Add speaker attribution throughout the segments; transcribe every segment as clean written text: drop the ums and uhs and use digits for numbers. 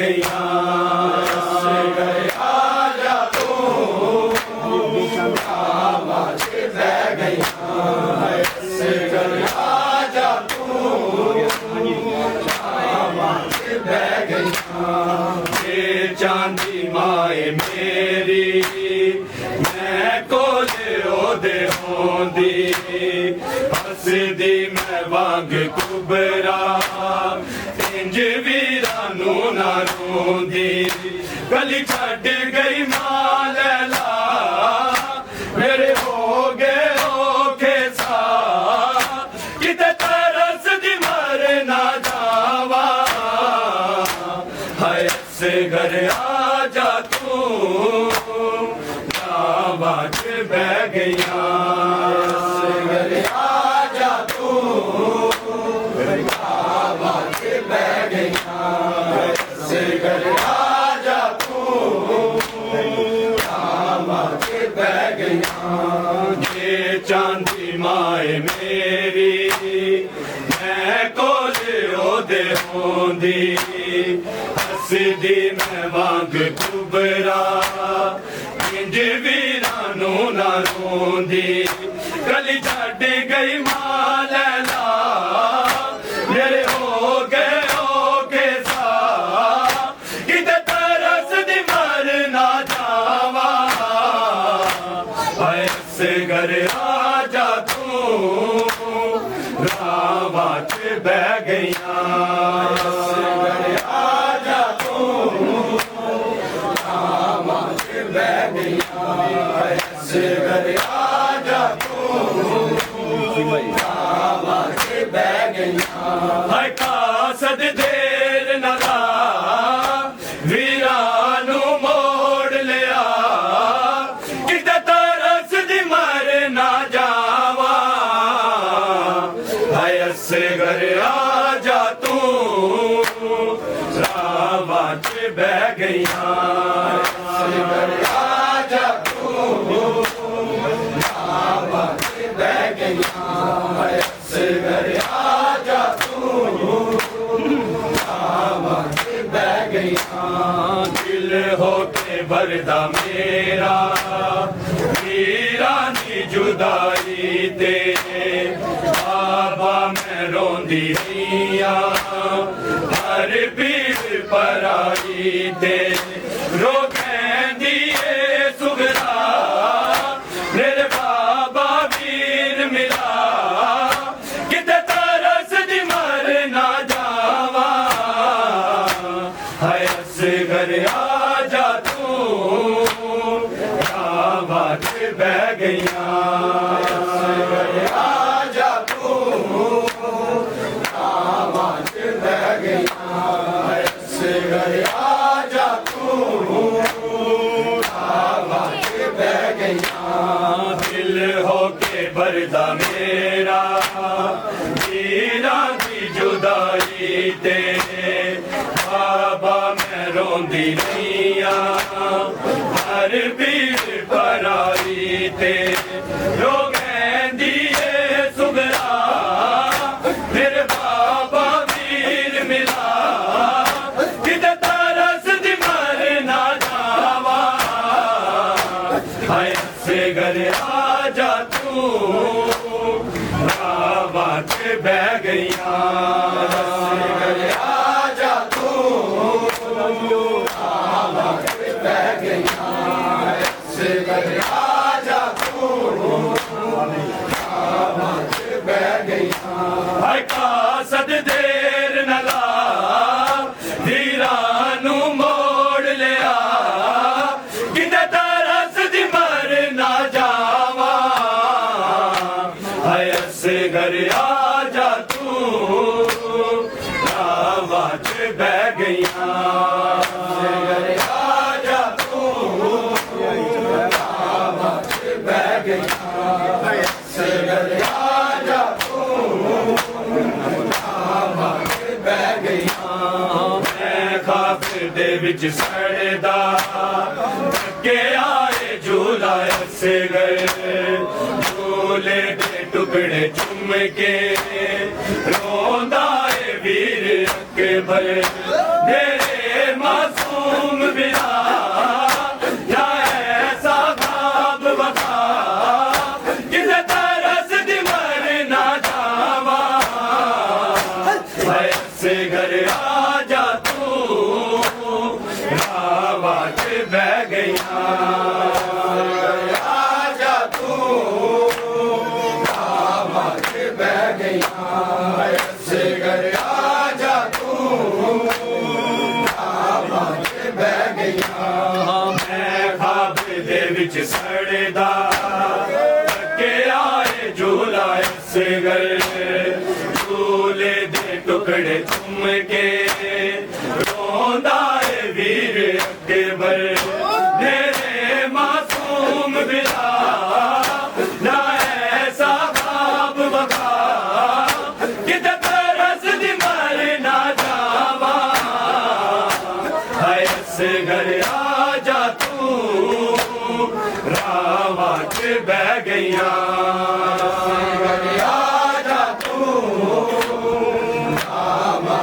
Speaker 1: गईया आजा तू आवाज बह गईया आजा तू आवाज बह गईया ये चांदी माए मेरी मैं कोले ओदे होंदी हसदी मैं वांग कुबरा इंज वीरानू ना रोंदी गली छड़ गई मालैला मेरे हो गए औखे सा किते तरस दी मर ना जावा हाय से घर आजा तू आवाज बह गईया आजा तू आवाज बह गईया आजा तू आवाज बह गईया ये चांदी माए मेरी मैं कोले ओदे होंदी हसदी मैं वांग कुबरा इंज वीरानू ना रोंदी गली छड़ गई मालैला मेरे हो गए औखे सा किते तरस दी मर ना जावा ऐसे घर आजा तू रावाच बह गईया आजा तू रावाच बह गईया ऐसे घर आजा तू रावाच बह गईया हाय कासद देर न ला वीरानू मोड़ लिया किते तरस दी मर ना जावा हाय ऐसे घर आजा तू रावाच बह गईया आजा तू रावाच बह गईया ऐसे घर आजा तू रावाच बह गईया दिल होके भरदा मेरा वीरानी जुदाई ते बाबा मैं रोंदी रहिया हर पीड़ पराई ते रो कहंदी ए सुगरा मेरे बाबा वीर मिला किते तरस दी मर ना जावा हाय घर आजा तू आवाज बह गईया आजा तू आवाज बह गईया आजा तू आवाज बह गईया दिल होके भरदा मेरा वीरा दी जुदाई ते बाबा मैं रोंदी रहिया हर पीड़ पराई ते रो कहंदी ए सुगरा मेरे बाबा वीर मिला किते तरस दी मर ना जावा हाय से घर आजा तू आवाज बह गईया आजा तू आवाज बह गईया से घर आजा तू आवाज बह गईया हाय कासद देर न ला वीरानू मोड़ लिया किते तरस दी मर ना जावा हाय से घर आजा तू आवाज बह गईया आजा तू आवाज बह गईया आजा तू आवाज बह गईया मैं खाफिर दे विच सड़दा के आए झूला से गए झूले दे टुकड़े चुम के रोंदा है वीर अकबर मेरे मां विच सड़दा के आए झूला असगर झूले दे टुकड़े चुम के रोंदा है वीर अकबर मेरे मासूम बिला ना ऐसा बाप बका कि तरस दी मर ना जावा है असगर आ जा तू रावा च बह गईया घर आ जा तू रावा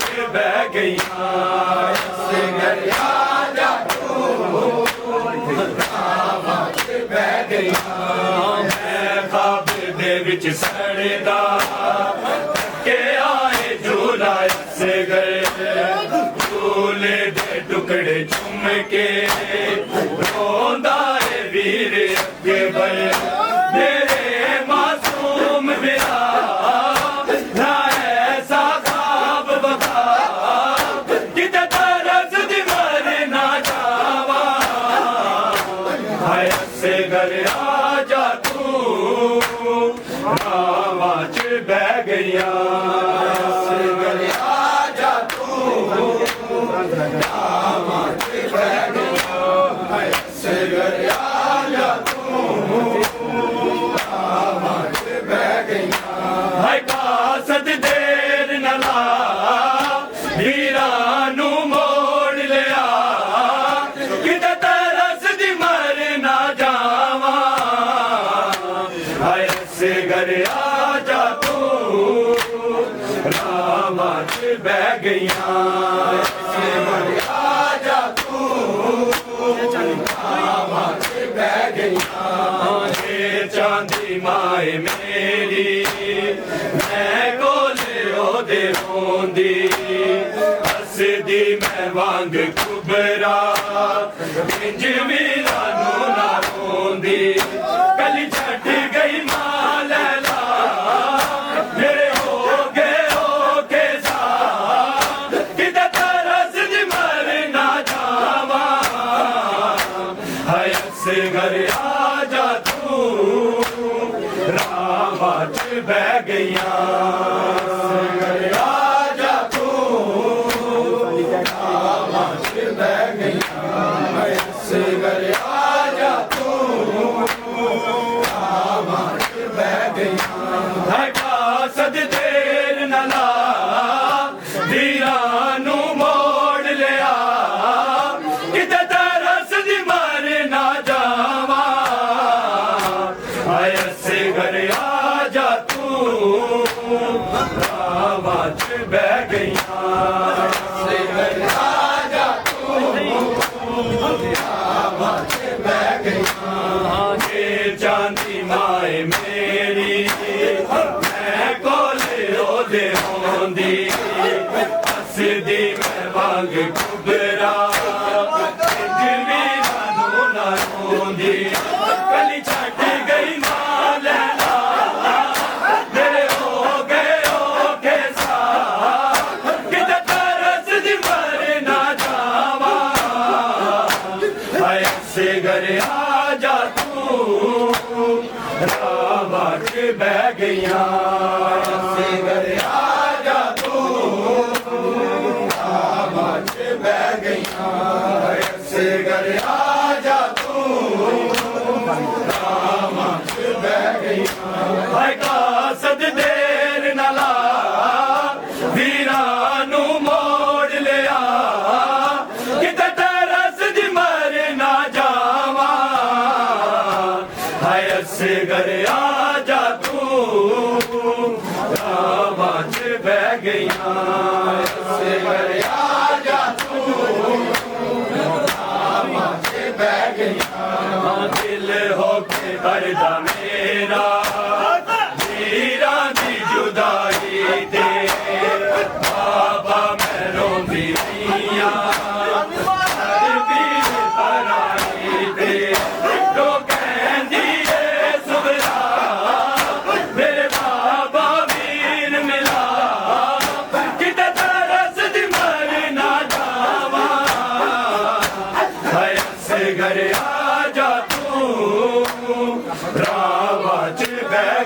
Speaker 1: च बह गईया घर आ जा तू रावा च बह गईया मैं ख्वाब दे विच सड़दा के आए झूला असगर झूले दे टुकड़े चुम के रोंदा है वीर अकबर मेरे मासूम बिला ना ऐसा ख्वाब बका कि तरस दी मर ना जावा है असगर आ जा तू रावा च बह गईया असगर आ जा तू रावा च बह गईया है असगर आ जा तू कासद देर न ला वीरा नू मोड़ लिया कि तरस दी मर ना जावा है असगर आ जा तू रावा च बह गईया आ जा तू रावा च बह गईया चांदी माए मेरी मैं कोले ओदे होंदी हसदी मैं वांग कुबरा इंज मीरा नू ना होंदी कली छट गई मां लैला मेरे हो के सा कि तरस दी मर ना जावा है असगर आ जा तू रावा च बह गईया आ जा तू रावा च बह गईया आ जा तू रावा च बह गईया कासद देर न ला वीरा नू मोड़ लिया कि तरस दी मर ना जावा है असगर आ जा तू रावा च बह गईया असगर आ जा तू रावा च बह गईया चांदी माए मेरी मैं कोले ओदे होंदी हसदी मैं वांग कुबरा इंज मीरा नू ना होंदी कली छट गई मां लैला मेरे हो के सा कि तरस दी मर ना जावा है असगर आ जा तू रावा च बह गईया असगर आ जा तू रावा च बह गईया असगर आ जा तू रावा च बह गईया कासद देर न ला वीरा नू मोड़ लिया कि तरस दी मर ना जावा है असगर आ जा तू रावा च बह गईया असगर आ जा तू रावा च बह गईया दिल हो के दर्दा मेरा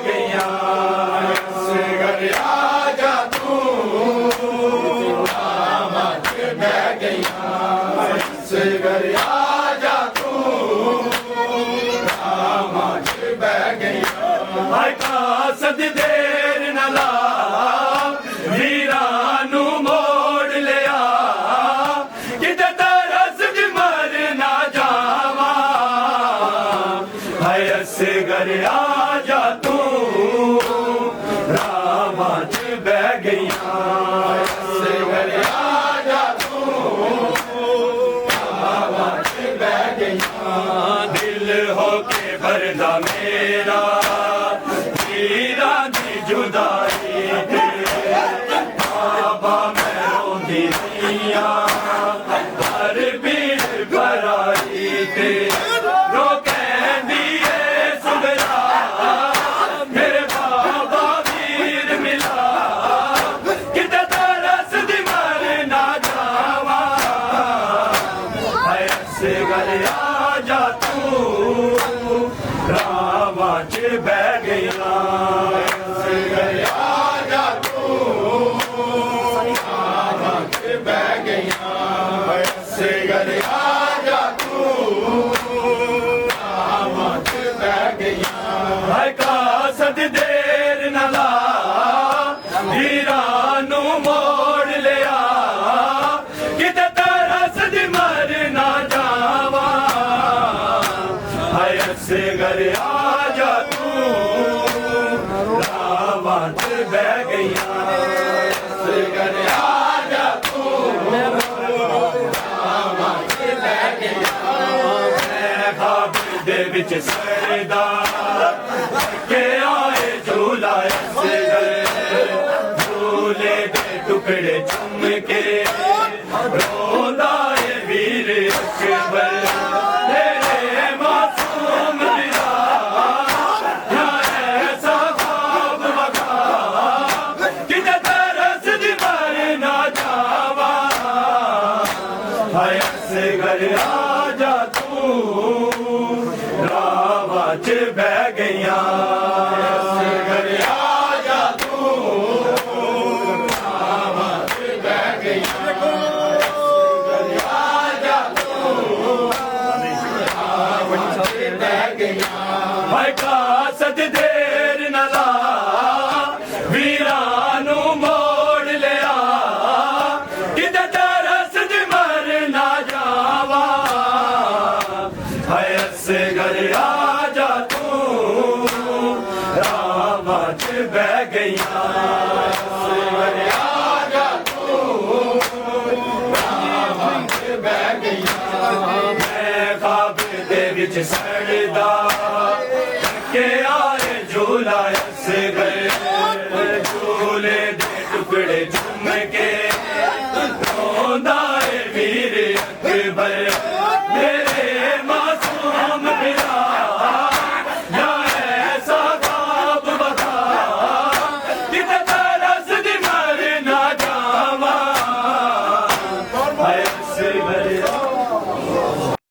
Speaker 1: ਗਈਆਂ ਅਸਗਰ ਆ ਜਾ ਤੂੰ ਰਾਮਾਂ 'ਚ ਬਹਿ ਗਈਆਂ ਅਸਗਰ ਆ ਜਾ ਤੂੰ ਰਾਮਾਂ 'ਚ ਬਹਿ ਗਈਆਂ ਹਾਏ ਕਾਸਦ ਦੇਰ ਨਾ ਲਾ ਵੀਰਾਂ ਨੂੰ ਮੋੜ ਲਿਆ ਕਿਤੇ ਤਰਸ ਦੀ ਮਰ ਨਾ ਜਾਵਾਂ ਹਾਏ ਅਸਗਰ ਆ ਜਾ ਤੂੰ ਰਾਮਾਂ 'ਚ ਬਹਿ ਗਈਆਂ ਅਸਗਰ ਆ ਜਾ ਤੂੰ ਰਾਮਾਂ 'ਚ ਬਹਿ ਗਈਆਂ ਦਿਲ ਹੋ ਕੇ ਭਰਦਾ ਮੇਰਾ ਵੀਰਾਂ ਦੀ ਜੁਦਾਈ ਤੇ ਬਾਬਾ ਮੈਂ ਰੋਂਦੀ ਰਹੀਆਂ ਹਰ ਪੀੜ ਭਰਾਈ ਤੇ ਰੋ ਕਹਿੰਦੀ ਏ ਸੁਗਰਾ ਮੇਰੇ ਬਾਬਾ ਵੀਰ ਮਿਲਾ ਕਿਤੇ ਤਰਸ ਦੀ ਮਰ ਨਾ ਜਾਵਾਂ ਹਾਏ ਅਸਗਰ ਆ ਜਾ ਤੂੰ ਰਾਮਾਂ 'ਚ ਬਹਿ ਗਈਆਂ ਅਸਗਰ ਆ ਜਾ ਤੂੰ ਰਾਮਾਂ 'ਚ ਬਹਿ ਗਈਆਂ ਅਸਗਰ ਆ ਜਾ ਤੂੰ ਰਾਮਾਂ 'ਚ ਬਹਿ ਗਈਆਂ ਹਾਏ ਕਾਸਦ ਦੇਰ ਨਾ ਲਾ ਵੀਰਾਂ ਨੂੰ ਮੋੜ ਲਿਆ ਕਿਤੇ ਤਰਸ ਦੀ ਮਰ ਨਾ ਜਾਵਾਂ ਹਾਏ ਅਸਗਰ ਆ ਜਾ ਤੂੰ ਰਾਮਾਂ 'ਚ ਬਹਿ ਗਈਆਂ ਅਸਗਰ ਆ ਜਾ ਤੂੰ ਰਾਮਾਂ 'ਚ ਬਹਿ ਗਈਆਂ ਮੈਂ ਖਾਬ ਦੇ ਵਿੱਚ ਸਜਦਾ ਕਿ ਆਏ ਝੂਲਾ ਅਸਗਰ ਝੂਲੇ ਦੇ ਟੁਕੜੇ ਚੁੰਮ ਕੇ ਰੋਂਦਾ ਏ ਵੀਰ ਅਕਬਰ ਤੇਰੇ ਮਾਸੂਮ ਦਿਲਾ ਯਾ ਐਸਾ ਖਾਬ ਵਖਾ ਕਿਤੇ ਤਰਸ ਦੀ ਮਰ ਨਾ ਜਾਵਾਂ ਹਾਏ ਅਸਗਰ ਆ ਜਾ ਤੂੰ ਰਾਮਾਂ 'ਚ ਬਹਿ ਗਈਆਂ ਅਸਗਰ ਆ ਜਾ ਤੂੰ ਰਾਮਾਂ 'ਚ ਬਹਿ ਗਈਆਂ ਅਸਗਰ ਆ ਜਾ ਤੂੰ ਰਾਮਾਂ 'ਚ ਬਹਿ ਗਈਆਂ ਹਾਏ ਕਾਸਦ ਦੇਰ ਨਾ ਲਾ ਵੀਰਾਂ ਨੂੰ ਮੋੜ ਲਿਆ ਕਿਤੇ ਤਰਸ ਦੀ ਮਰ ਨਾ ਜਾਵਾਂ ਹਾਏ ਅਸਗਰ ਆ ਜਾ ਤੂੰ ਰਾਮਾਂ 'ਚ ਬਹਿ ਗਈਆਂ ਅਸਗਰ ਆ ਜਾ ਤੂੰ ਰਾਮਾਂ 'ਚ ਬਹਿ ਗਈਆਂ ਮੈਂ ਖਾਬ ਦੇ ਵਿੱਚ